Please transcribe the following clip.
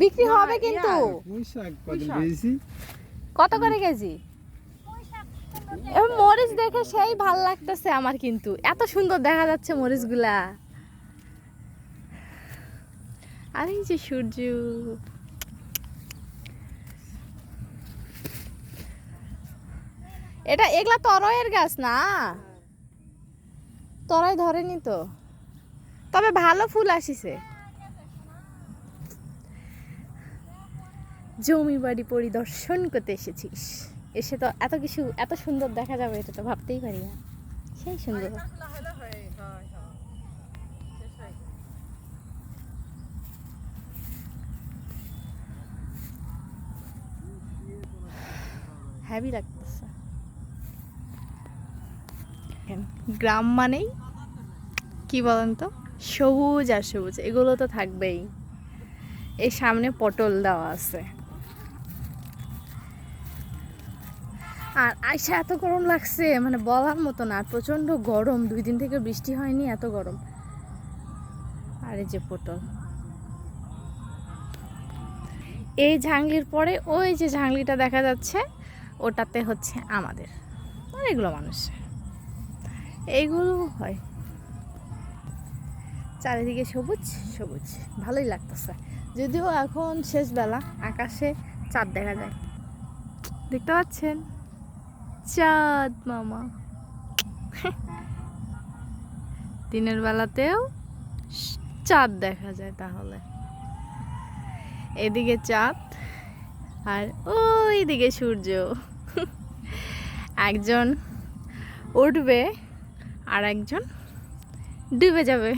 বিক্রি হবে কিন্তু। কত করে কেজি? মরিচ দেখে সেই ভাল লাগতেছে আমার, কিন্তু এত সুন্দর দেখা যাচ্ছে মরিচগুলা। আর এই যে সূর্য, এটা এগুলা তরয়ের গাছ না, তরয় ধরেনি তো, তবে ভালো ফুল আসিছে। জমি বাড়ি পরিদর্শন করতে এসেছিস, এসে তো এত কিছু এত সুন্দর দেখা যাবে এটা তো ভাবতেই পারি না। সেই সুন্দর। হ্যাভি লাগতেছে। গ্রাম মানেই কি বলেন তো, সবুজ আর সবুজ, এগুলো তো থাকবেই। এই সামনে পটল দেওয়া আছে। আর আইসা এত গরম লাগছে, মানে বলার মতো না, প্রচন্ড গরম। 2 দিন থেকে বৃষ্টি হয়নি, এত গরম। আর এই যে পটল, এই ঝাংলির পরে ওই যে ঝাংলিটা দেখা যাচ্ছে, ওটাতে হচ্ছে আমাদের অনেকগুলো মানুষ, এইগুলো হয়। চারিদিকে সবুজ সবুজ, ভালোই লাগতেছে। যদিও এখন শেষ বেলা, আকাশে চাঁদ দেখা যায়, দেখতে পাচ্ছেন চাঁদ মামা। দিনের বেলাতেও চাঁদ দেখা যায়। তাহলে এদিকে চাঁদ আর ওই দিকে সূর্য। একজন উঠবে আর একজন ডুবে যাবে।